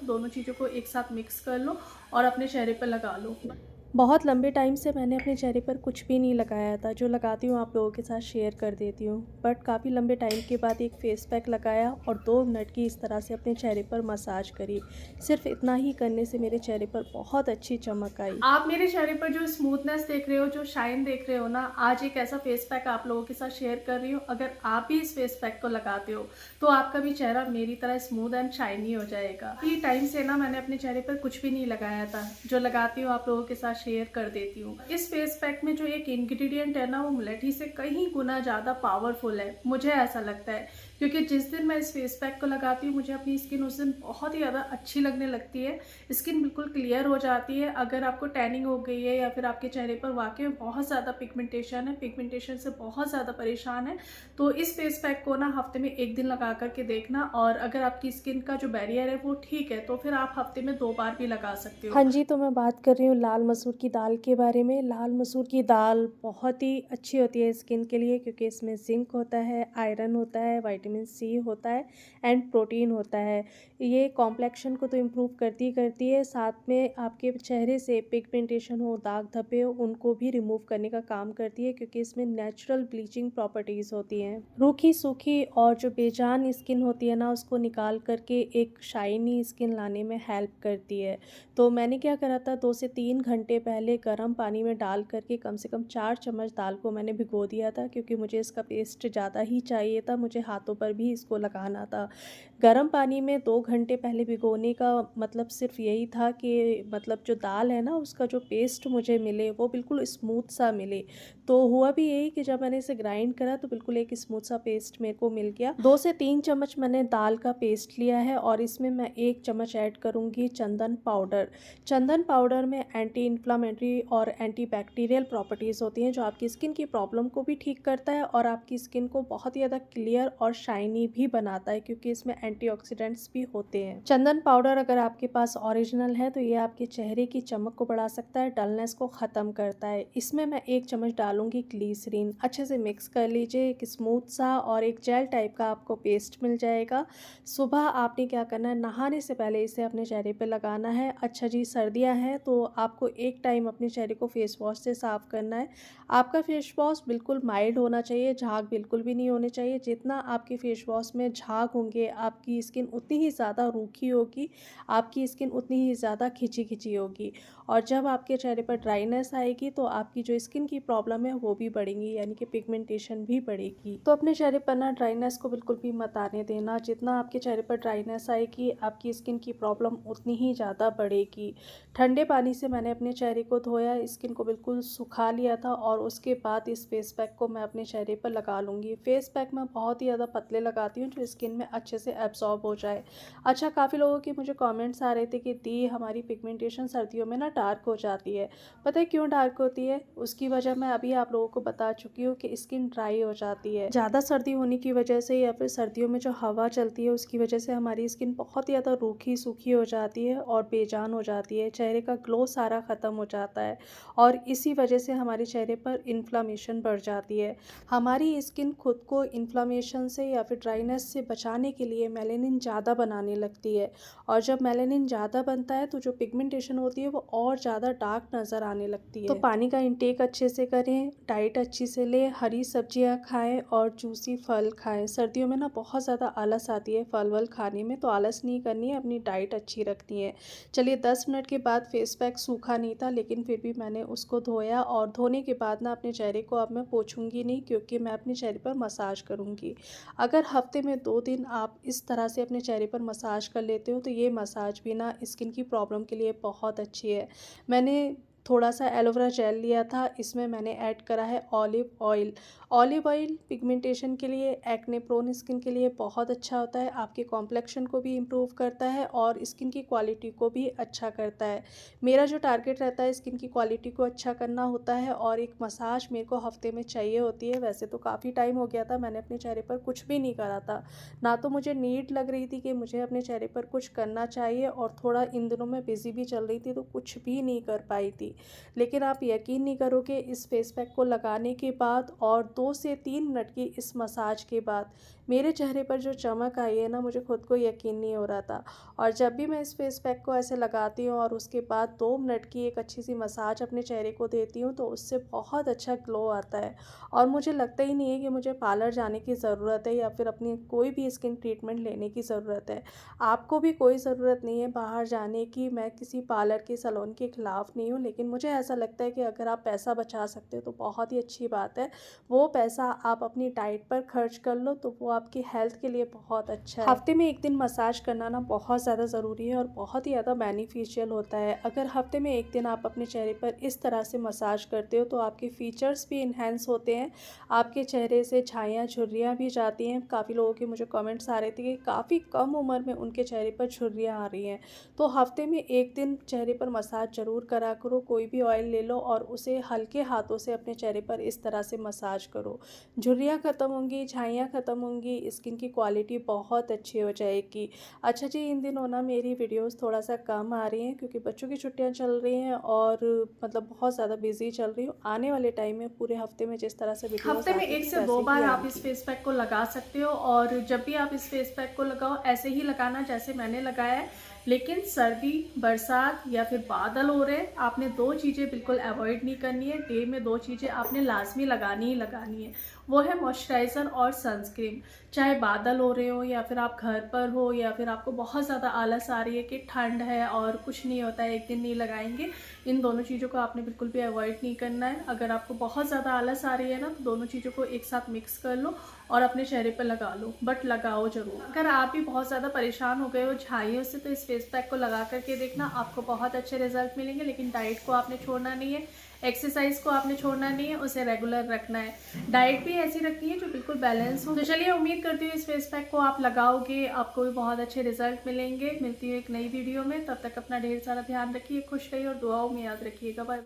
दोनों चीज़ों को एक साथ मिक्स कर लो और अपने चेहरे पर लगा लो। बहुत लंबे टाइम से मैंने अपने चेहरे पर कुछ भी नहीं लगाया था, जो लगाती हूँ आप लोगों के साथ शेयर कर देती हूँ। बट काफ़ी लंबे टाइम के बाद एक फ़ेस पैक लगाया और 2 मिनट की इस तरह से अपने चेहरे पर मसाज करी। सिर्फ़ इतना ही करने से मेरे चेहरे पर बहुत अच्छी चमक आई। आप मेरे चेहरे पर जो स्मूथनेस देख रहे हो, जो शाइन देख रहे हो ना, आज एक ऐसा फेस पैक आप लोगों के साथ शेयर कर रही हूँ। अगर आप भी इस फेस पैक को लगाते हो तो आपका भी चेहरा मेरी तरह स्मूथ एंड शाइनी हो जाएगा। काफी टाइम से ना मैंने अपने चेहरे पर कुछ भी नहीं लगाया था, जो लगाती हूँ आप लोगों के साथ शेयर कर देती हूँ। इस फेस पैक में जो एक इंग्रेडिएंट है ना, वो मुलेठी से कहीं गुना ज्यादा पावरफुल है, मुझे ऐसा लगता है। क्योंकि जिस दिन मैं इस फेस पैक को लगाती हूँ, मुझे अपनी स्किन उस दिन बहुत ही ज्यादा अच्छी लगने लगती है। स्किन बिल्कुल क्लियर हो जाती है। अगर आपको टैनिंग हो गई है या फिर आपके चेहरे पर वाकई में बहुत ज़्यादा पिगमेंटेशन है, पिगमेंटेशन से बहुत ज़्यादा परेशान है, तो इस फेस पैक को ना हफ्ते में 1 दिन लगा करके देखना। और अगर आपकी स्किन का जो बैरियर है वो ठीक है, तो फिर आप हफ्ते में 2 बार भी लगा सकते हाँ हो। जी, तो मैं बात कर रही हूँ लाल मसूर की दाल के बारे में। लाल मसूर की दाल बहुत ही अच्छी होती है स्किन के लिए, क्योंकि इसमें ज़िंक होता है, आयरन होता है, विटामिन सी होता है एंड प्रोटीन होता है। ये कॉम्प्लेक्शन को तो इम्प्रूव करती ही करती है, साथ में आपके चेहरे से पिगमेंटेशन हो, दाग धब्बे हो, उनको भी रिमूव करने का काम करती है, क्योंकि इसमें नेचुरल ब्लीचिंग प्रॉपर्टीज़ होती हैं। रूखी सूखी और जो बेजान स्किन होती है ना, उसको निकाल करके एक शाइनी स्किन लाने में हेल्प करती है। तो मैंने क्या करा था, 2 से 3 घंटे पहले गर्म पानी में डाल करके कम से कम 4 चम्मच दाल को मैंने भिगो दिया था, क्योंकि मुझे इसका पेस्ट ज़्यादा ही चाहिए था, मुझे हाथों पर भी इसको लगाना था। गर्म पानी में 2 घंटे पहले भिगोने का मतलब सिर्फ यही था कि मतलब जो दाल है ना, उसका जो पेस्ट मुझे मिले वो बिल्कुल स्मूथ सा मिले। तो हुआ भी यही कि जब मैंने इसे ग्राइंड करा तो बिल्कुल एक स्मूथ सा पेस्ट मेरे को मिल गया। 2 से 3 चम्मच मैंने दाल का पेस्ट लिया है और इसमें मैं 1 चम्मच ऐड करूँगी चंदन पाउडर। चंदन पाउडर में एंटी इन्फ्लामेटरी और एंटी बैक्टीरियल प्रॉपर्टीज़ होती हैं, जो आपकी स्किन की प्रॉब्लम को भी ठीक करता है और आपकी स्किन को बहुत ही ज़्यादा क्लियर और शाइनी भी बनाता है, क्योंकि इसमें एंटीऑक्सीडेंट्स भी होते हैं। चंदन पाउडर अगर आपके पास ओरिजिनल है तो ये आपके चेहरे की चमक को बढ़ा सकता है, डलनेस को ख़त्म करता है। इसमें मैं 1 चम्मच डालूंगी ग्लीसरीन। अच्छे से मिक्स कर लीजिए, एक स्मूथ सा और एक जेल टाइप का आपको पेस्ट मिल जाएगा। सुबह आपने क्या करना है, नहाने से पहले इसे अपने चेहरे पे लगाना है। अच्छा जी, सर्दियां हैं तो आपको एक टाइम अपने चेहरे को फेस वॉश से साफ़ करना है। आपका फेस वॉश बिल्कुल माइल्ड होना चाहिए, झाग बिल्कुल भी नहीं होने चाहिए। जितना आपके फेस वॉश में झाग होंगे, आपकी स्किन उतनी ही ज़्यादा रूखी होगी, आपकी स्किन उतनी ही ज़्यादा खिंची खिंची होगी। और जब आपके चेहरे पर ड्राइनेस आएगी तो आपकी जो स्किन की प्रॉब्लम है वो भी बढ़ेंगी, यानी कि पिगमेंटेशन भी बढ़ेगी। तो अपने चेहरे पर ना ड्राइनेस को बिल्कुल भी मत आने देना। जितना आपके चेहरे पर ड्राइनेस आएगी, आपकी स्किन की प्रॉब्लम उतनी ही ज़्यादा बढ़ेगी। ठंडे पानी से मैंने अपने चेहरे को धोया, स्किन को बिल्कुल सुखा लिया था और उसके बाद इस फेस पैक को मैं अपने चेहरे पर लगा लूँगी। फेस पैक मैं बहुत ही ज़्यादा पतले लगाती हूँ, जो स्किन में अच्छे से एब्जॉर्ब हो जाए। अच्छा, काफ़ी लोगों की मुझे कमेंट्स आ रहे थे कि दी हमारी पिगमेंटेशन सर्दियों में ना डार्क हो जाती है। पता है क्यों डार्क होती है? उसकी वजह मैं अभी आप लोगों को बता चुकी हूँ कि स्किन ड्राई हो जाती है। ज़्यादा सर्दी होने की वजह से या फिर सर्दियों में जो हवा चलती है उसकी वजह से हमारी स्किन बहुत ही ज़्यादा रूखी सूखी हो जाती है और बेजान हो जाती है। चेहरे का ग्लो सारा ख़त्म हो जाता है और इसी वजह से हमारे चेहरे पर इन्फ्लामेशन बढ़ जाती है। हमारी स्किन खुद को इन्फ्लामेशन से या फिर ड्राइनेस से बचाने के लिए मेलानिन ज़्यादा बनाने लगती है, और जब मेलानिन ज़्यादा बनता है तो जो पिगमेंटेशन होती है वो और ज़्यादा डार्क नज़र आने लगती है। तो पानी का इंटेक अच्छे से करें, डाइट अच्छी से लें, हरी सब्जियां खाएं और जूसी फल खाएं। सर्दियों में ना बहुत ज़्यादा आलस आती है फल वल खाने में, तो आलस नहीं करनी है, अपनी डाइट अच्छी रखनी है। चलिए, 10 मिनट के बाद फेस पैक सूखा नहीं था, लेकिन फिर भी मैंने उसको धोया और धोने के बाद ना अपने चेहरे को अब मैं पोछूंगी नहीं, क्योंकि मैं अपने चेहरे पर मसाज करूँगी। अगर हफ्ते में 2 दिन आप इस तरह से अपने चेहरे पर मसाज कर लेते हो तो ये मसाज भी ना स्किन की प्रॉब्लम के लिए बहुत अच्छी है। मैंने थोड़ा सा एलोवेरा जेल लिया था, इसमें मैंने ऐड करा है olive oil. Olive oil pigmentation के लिए, एक्ने प्रोन स्किन के लिए बहुत अच्छा होता है, आपके कॉम्प्लेक्शन को भी इम्प्रूव करता है और स्किन की क्वालिटी को भी अच्छा करता है। मेरा जो टारगेट रहता है स्किन की क्वालिटी को अच्छा करना होता है, और एक मसाज मेरे को हफ्ते में चाहिए होती है। वैसे तो काफ़ी टाइम हो गया था मैंने अपने चेहरे पर कुछ भी नहीं करा था, ना तो मुझे नीड लग रही थी कि मुझे अपने चेहरे पर कुछ करना चाहिए, और थोड़ा इन दिनों मैं बिज़ी भी चल रही थी तो कुछ भी नहीं कर पाई थी। लेकिन आप यकीन नहीं करोगे, इस फेस पैक को लगाने के बाद और 2 से 3 मिनट की इस मसाज के बाद मेरे चेहरे पर जो चमक आई है ना, मुझे खुद को यकीन नहीं हो रहा था। और जब भी मैं इस फेस पैक को ऐसे लगाती हूँ और उसके बाद 2 मिनट की एक अच्छी सी मसाज अपने चेहरे को देती हूँ, तो उससे बहुत अच्छा ग्लो आता है। और मुझे लगता ही नहीं है कि मुझे पार्लर जाने की ज़रूरत है या फिर अपनी कोई भी स्किन ट्रीटमेंट लेने की ज़रूरत है। आपको भी कोई ज़रूरत नहीं है बाहर जाने की। मैं किसी पार्लर के सैलून के खिलाफ़ नहीं हूँ, लेकिन मुझे ऐसा लगता है कि अगर आप पैसा बचा सकते हो तो बहुत ही अच्छी बात है। वो पैसा आप अपनी डाइट पर खर्च कर लो, तो वो आपकी हेल्थ के लिए बहुत अच्छा है। हफ्ते में 1 दिन मसाज करना ना बहुत ज़्यादा ज़रूरी है और बहुत ही ज़्यादा बेनिफिशियल होता है। अगर हफ्ते में 1 दिन आप अपने चेहरे पर इस तरह से मसाज करते हो तो आपके फीचर्स भी इन्हेंस होते हैं, आपके चेहरे से छाइयाँ झुर्रियाँ भी जाती हैं। काफ़ी लोगों के मुझे कमेंट्स आ रहे थे कि काफ़ी कम उम्र में उनके चेहरे पर झुर्रियाँ आ रही हैं। तो हफ्ते में 1 दिन चेहरे पर मसाज ज़रूर करा करो। कोई भी ऑयल ले लो और उसे हल्के हाथों से अपने चेहरे पर इस तरह से मसाज करो। झुर्रियाँ ख़त्म होंगी, छाइयाँ ख़त्म होंगी, स्किन की क्वालिटी बहुत अच्छी हो जाएगी। अच्छा जी, इन दिनों ना मेरी वीडियोज़ थोड़ा-सा कम आ रही हैं क्योंकि बच्चों की छुट्टियाँ चल रही हैं और मतलब बहुत ज़्यादा बिज़ी चल रही हूँ। आने वाले टाइम में पूरे हफ्ते में जिस तरह से वीडियोज़ हफ्ते में आती 1 थी से 2 वैसे ही बार आप इस आएँगी। फेस पैक को लगा सकते हो और जब भी आप इस फेस पैक को लगाओ ऐसे ही लगाना जैसे मैंने लगाया है। लेकिन सर्दी, बरसात या फिर बादल हो रहे हैं, आपने 2 चीज़ें बिल्कुल अवॉइड नहीं करनी है। डे में 2 चीज़ें आपने लाज़मी लगानी ही लगानी है। वो है मॉइस्चराइज़र और सनस्क्रीन। चाहे बादल हो रहे हो या फिर आप घर पर हो या फिर आपको बहुत ज़्यादा आलस आ रही है कि ठंड है और कुछ नहीं होता है, 1 दिन नहीं लगाएँगे, इन दोनों चीज़ों को आपने बिल्कुल भी अवॉइड नहीं करना है। अगर आपको बहुत ज़्यादा आलस आ रही है ना, तो दोनों चीज़ों को एक साथ मिक्स कर लो और अपने चेहरे पर लगा लो, बट लगाओ ज़रूर। अगर आप भी बहुत ज़्यादा परेशान हो गए हो झाइयों से, तो इस फेस पैक को लगा करके देखना, आपको बहुत अच्छे रिजल्ट मिलेंगे। लेकिन डाइट को आपने छोड़ना नहीं है, एक्सरसाइज को आपने छोड़ना नहीं है, उसे रेगुलर रखना है। डाइट भी ऐसी रखनी है जो बिल्कुल बैलेंस हो। तो चलिए, उम्मीद करती हूँ इस फेस पैक को आप लगाओगे, आपको भी बहुत अच्छे रिजल्ट मिलेंगे। मिलती हूँ एक नई वीडियो में, तब तक अपना ढेर सारा ध्यान रखिए, खुश रहिए और दुआओं में याद रखिएगा। बाय।